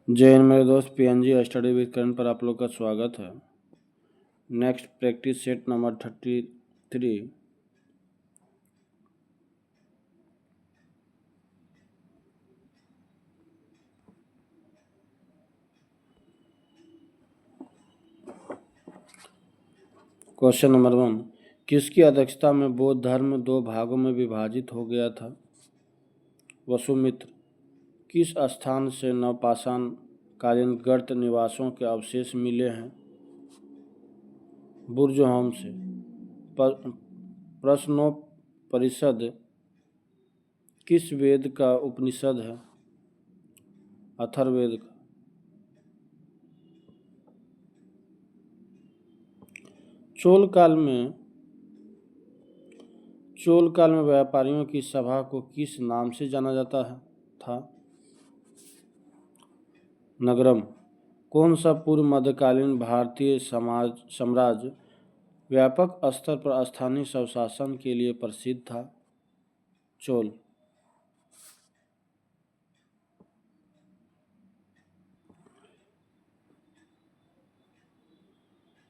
जय हिंद मेरे दोस्त। पीएनजी स्टडी विद करण पर आप लोग का स्वागत है। Next practice set number 33। Question number 1, किसकी अध्यक्षता में बौद्ध धर्म 2 भागों में विभाजित हो गया था? वसुमित्र। किस स्थान से नवपाषाण कालीन गर्त निवासों के अवशेष मिले हैं? बुर्जहोम से। प्रश्नोपरिषद किस वेद का उपनिषद है? अथर्ववेद का। चोल काल में व्यापारियों की सभा को किस नाम से जाना जाता था? नगरम। कौन सा पूर्व मध्यकालीन भारतीय साम्राज्य व्यापक स्तर पर स्थानीय स्वशासन के लिए प्रसिद्ध था? चोल।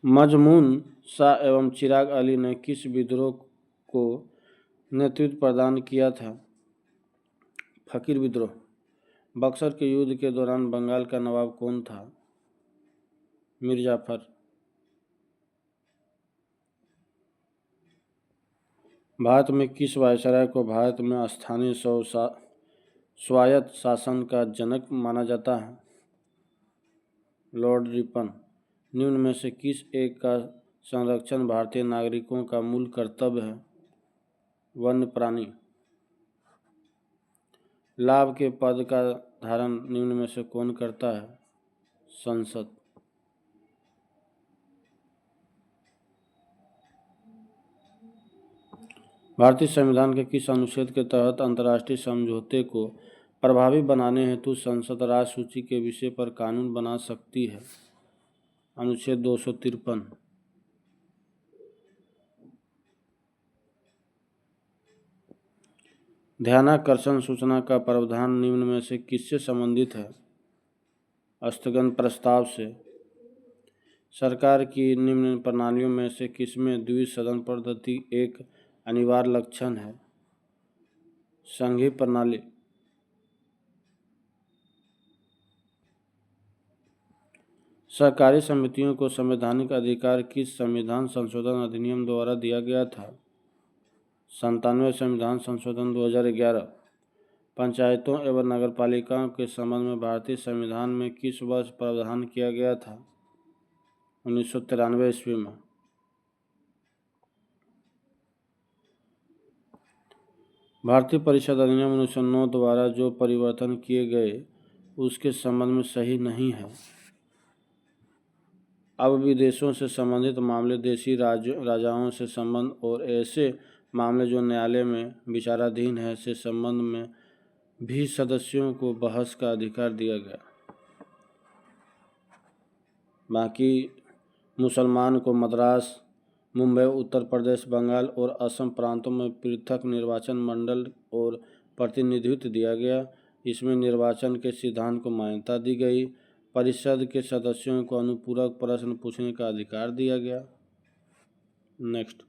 मजमून शाह एवं चिराग अली ने किस विद्रोह को नेतृत्व प्रदान किया था? फकीर विद्रोह। बक्सर के युद्ध के दौरान बंगाल का नवाब कौन था? मीर जाफर। भारत में किस वायसराय को भारत में स्थानीय स्वायत्त शासन का जनक माना जाता है? Lord Ripon. निम्न में से किस एक का संरक्षण भारतीय नागरिकों का मूल कर्तव्य है? वन्य प्राणी। लाभ के पद का धारण निम्न में से कौन करता है? संसद। भारतीय संविधान के किस अनुच्छेद के तहत अंतर्राष्ट्रीय समझौते को प्रभावी बनाने हेतु संसद राज्य सूची के विषय पर कानून बना सकती है? अनुच्छेद 253। ध्यानाकर्षण सूचना का प्रावधान निम्न में से किससे संबंधित है? स्थगन प्रस्ताव से। सरकार की निम्न प्रणालियों में से किसमें द्विसदन पद्धति एक अनिवार्य लक्षण है? संघीय प्रणाली। सहकारी समितियों को संवैधानिक अधिकार किस संविधान संशोधन अधिनियम द्वारा दिया गया था? 97 संविधान संशोधन 2011। पंचायतों एवं नगरपालिकाओं के संबंध में भारतीय संविधान में किस वर्ष प्रावधान किया गया था? 1993 ईस्वी में। भारतीय परिषद अधिनियम 1909 द्वारा जो परिवर्तन किए गए उसके संबंध में सही नहीं है। अब विदेशों से संबंधित मामले, देशी राजाओं से संबंध और ऐसे मामले जो न्यायालय में विचाराधीन है से संबंध में भी सदस्यों को बहस का अधिकार दिया गया। बाकी मुसलमान को मद्रास, मुंबई, उत्तर प्रदेश, बंगाल और असम प्रांतों में पृथक निर्वाचन मंडल और प्रतिनिधित्व दिया गया। इसमें निर्वाचन के सिद्धांत को मान्यता दी गई। परिषद के सदस्यों को अनुपूरक प्रश्न पूछने का अधिकार दिया गया। नेक्स्ट,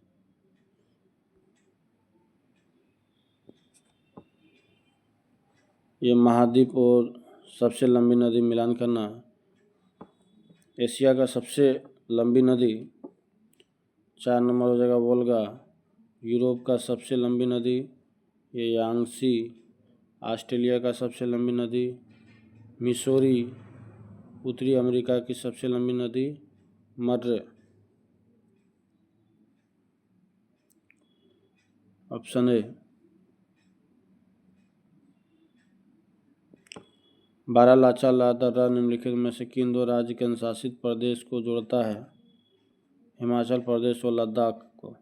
ये महाद्वीप और सबसे लंबी नदी मिलान करना। एशिया का सबसे लंबी नदी 4 नंबर हो जाएगा वोल्गा। यूरोप का सबसे लंबी नदी ये यांगसी। ऑस्ट्रेलिया का सबसे लंबी नदी मिसौरी। उत्तरी अमेरिका की सबसे लंबी नदी मर्रे। Option A. बारालाचा दर्रा निम्नलिखित में से किन 2 राज्य केंद्र शासित प्रदेश को जोड़ता है? हिमाचल प्रदेश और लद्दाख को।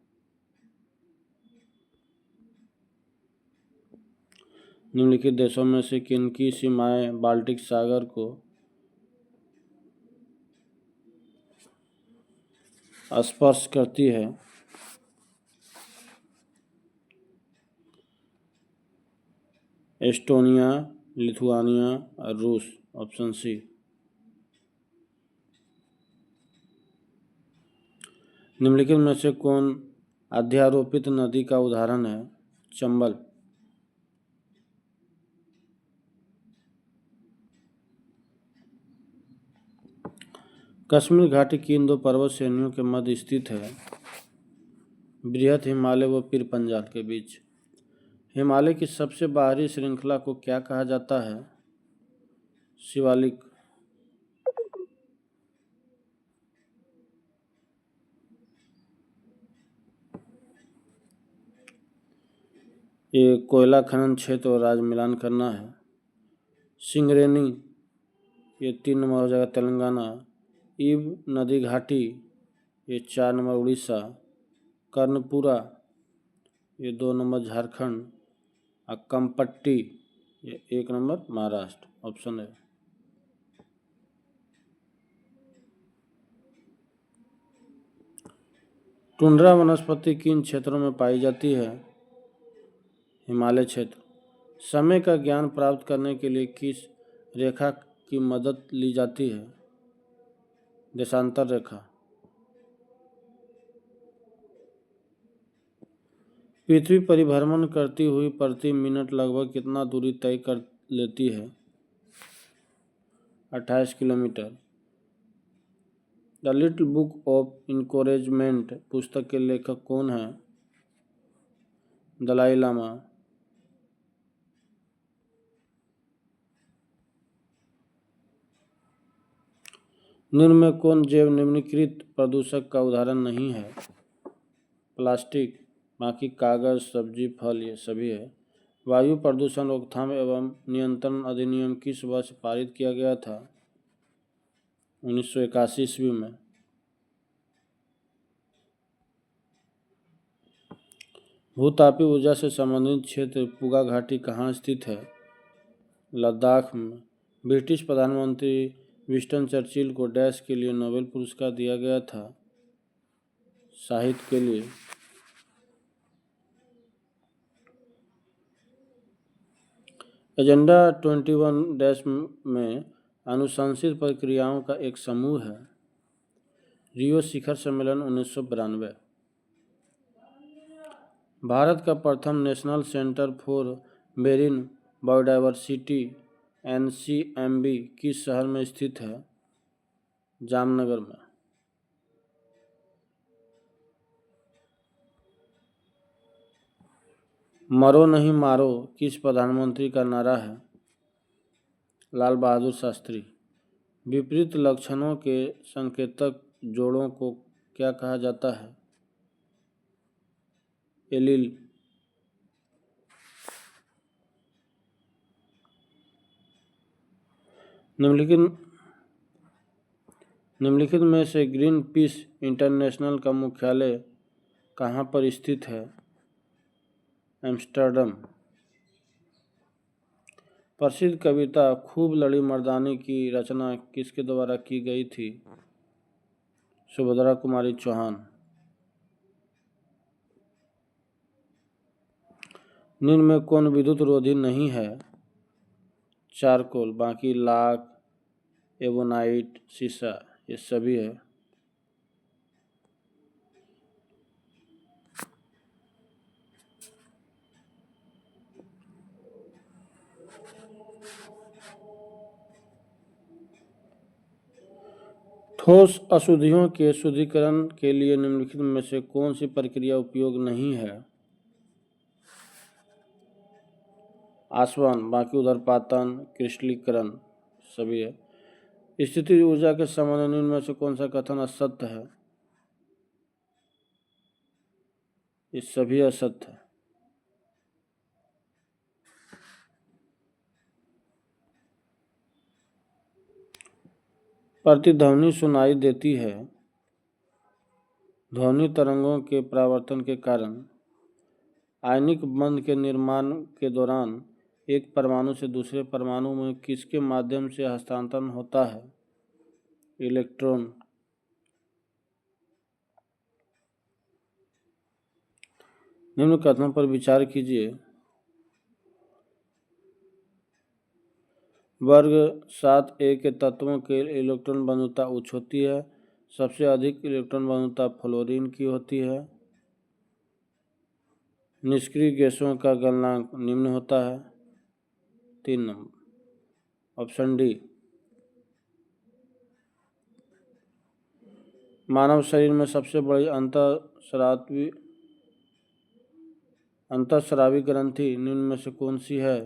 निम्नलिखित देशों में से किनकी सीमाएं बाल्टिक सागर को स्पर्श करती है? एस्टोनिया, लिथुआनिया और रूस। Option C. निम्नलिखित में से कौन अध्यारोपित नदी का उदाहरण है? चंबल। कश्मीर घाटी किन दो पर्वत श्रेणियों के मध्य स्थित है? बृहत हिमालय व पीर पंजाल के बीच। हिमालय की सबसे बाहरी श्रृंखला को क्या कहा जाता है? शिवालिक। ये कोयला खनन क्षेत्र और राज्य मिलान करना है। सिंगरेनी, ये 3 नंबर हो जाएगा तेलंगाना। ईब नदी घाटी, ये 4 नंबर उड़ीसा। कर्णपुरा, ये 2 नंबर झारखंड। और कमपट्टी, ये 1 नंबर महाराष्ट्र। ऑप्शन है। टुंड्रा वनस्पति किन क्षेत्रों में पाई जाती है? हिमालय क्षेत्र। समय का ज्ञान प्राप्त करने के लिए किस रेखा की मदद ली जाती है? देशांतर रेखा। पृथ्वी परिभ्रमण करती हुई प्रति मिनट लगभग कितना दूरी तय कर लेती है? 28 kilometre. The little book of encouragement पुस्तक के लेखक कौन हैं? दलाई लामा। निम्न में कौन जैव निम्नलिखित प्रदूषक का उदाहरण नहीं है? प्लास्टिक, बाकी कागज, सब्जी, फल, ये सभी है। वायु प्रदूषण रोकथाम एवं नियंत्रण अधिनियम किस वर्ष पारित किया गया था? 1981 ईस्वी में। भूतापीय ऊर्जा से संबंधित क्षेत्र पुगा घाटी कहाँ स्थित है? लद्दाख में। ब्रिटिश प्रधानमंत्री विंस्टन चर्चिल को डैश के लिए नोबेल पुरस्कार दिया गया था? साहित्य के लिए। एजेंडा 21 में अनुशंसित प्रक्रियाओं का एक समूह है। रियो शिखर सम्मेलन 1992। भारत का प्रथम national centre for marine biodiversity NCMB किस शहर में स्थित है? जामनगर में। मरो नहीं मारो किस प्रधानमंत्री का नारा है? लाल बहादुर शास्त्री। विपरीत लक्षणों के संकेतक जोड़ों को क्या कहा जाता है? एलील। निम्नलिखित में से ग्रीन पीस इंटरनेशनल का मुख्यालय कहाँ पर स्थित है? एम्स्टर्डम। प्रसिद्ध कविता खूब लड़ी मर्दानी की रचना किसके द्वारा की गई थी? सुभद्रा कुमारी चौहान। निम्न में कौन विद्युत रोधी नहीं है? चारकोल, बाकी लाख, एवोनाइट, शीशा, ये सभी है। ठोस अशुद्धियों के शुद्धिकरण के लिए निम्नलिखित में से कौन सी प्रक्रिया उपयोग नहीं है? आसवन, बाकी उदरपातन, क्रिस्टलीकरण, सभी है। स्थितिज ऊर्जा के संबंध में निम्न में से कौन सा कथन असत्य है? ये सभी असत्य है। प्रतिध्वनि सुनाई देती है। ध्वनि तरंगों के परावर्तन के कारण आयनिक बंध के निर्माण के दौरान एक परमाणु से दूसरे परमाणु में किसके माध्यम से हस्तांतरण होता है? इलेक्ट्रॉन। निम्न कथनों पर विचार कीजिए। वर्ग 7a के तत्वों के इलेक्ट्रॉन बंधुता उच्च होती है। सबसे अधिक इलेक्ट्रॉन बंधुता फ्लोरीन की होती है। निष्क्रिय गैसों का गलनांक निम्न होता है। 3 नंबर ऑप्शन डी। मानव शरीर में सबसे बड़ी अंतःस्रावी ग्रंथि निम्न में से कौन सी है?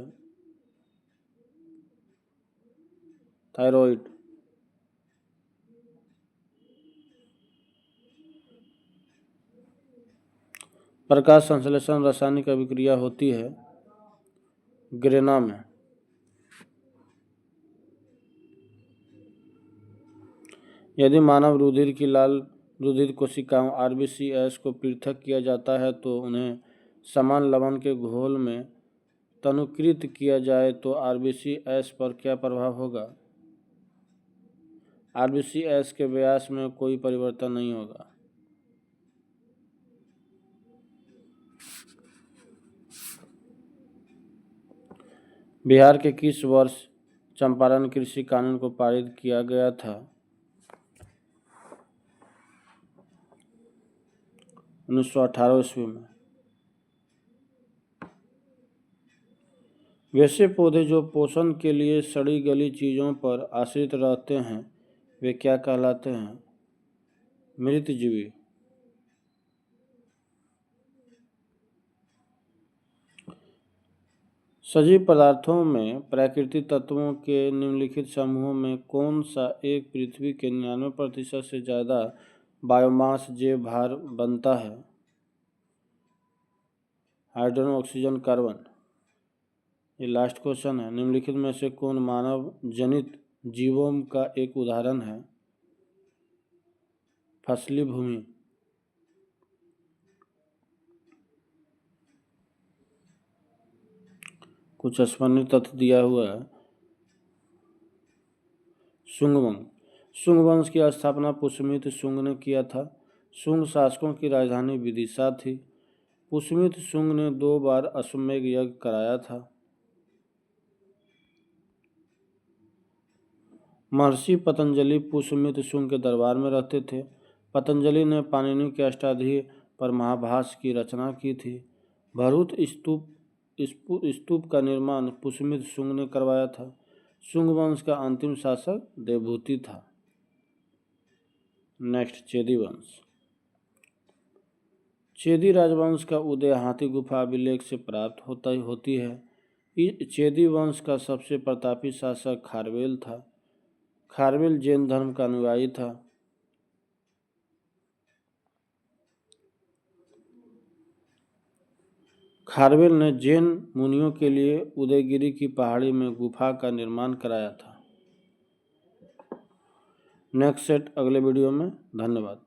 थायराइड। प्रकाश संश्लेषण रासायनिक अभिक्रिया होती है ग्रेना में। यदि मानव रुधिर की लाल रुधिर कोशिकाओं RBCs को पृथक किया जाता है तो उन्हें समान लवण के घोल में तनुकृत किया जाए तो RBCs पर क्या प्रभाव होगा? RBCs के व्यास में कोई परिवर्तन नहीं होगा। बिहार के किस वर्ष चंपारण कृषि कानून को पारित किया गया था? 1918 ईस्वी में। वैसे पौधे जो पोषण के लिए सड़ी गली चीज़ों पर आश्रित रहते हैं वे क्या कहलाते हैं? मृतजीवी। सजीव पदार्थों में प्राकृतिक तत्वों के निम्नलिखित समूहों में कौन सा एक पृथ्वी के 99% से ज़्यादा बायोमास जैव भार बनता है? Hydrogen, oxygen, carbon. ये लास्ट क्वेश्चन है। निम्नलिखित में से कौन मानव जनित जीवों का एक उदाहरण है? फसली भूमि। कुछ स्मरणीय तथ्य दिया हुआ है। शुंग वंश। शुंग वंश की स्थापना पुष्यमित्र शुंग ने किया था। शुंग शासकों की राजधानी विदिशा थी। पुष्यमित्र शुंग ने 2 बार अश्वमेध यज्ञ कराया था। महर्षि पतंजलि पुष्यमित्र शुंग के दरबार में रहते थे। पतंजलि ने पाणिनि के अष्टाध्यायी पर महाभाष्य की रचना की थी। भरूच स्तूप का निर्माण पुष्यमित्र शुंग ने करवाया था। शुंग वंश का अंतिम शासक देवभूति था। नेक्स्ट, चेदी वंश। चेदी राजवंश का उदय हाथी गुफा अभिलेख से प्राप्त होती है। चेदी वंश का सबसे प्रतापी शासक खारवेल था। खारवेल जैन धर्म का अनुयायी था। खारवेल ने जैन मुनियों के लिए उदयगिरी की पहाड़ी में गुफा का निर्माण कराया था। नेक्स्ट सेट अगले वीडियो में। धन्यवाद।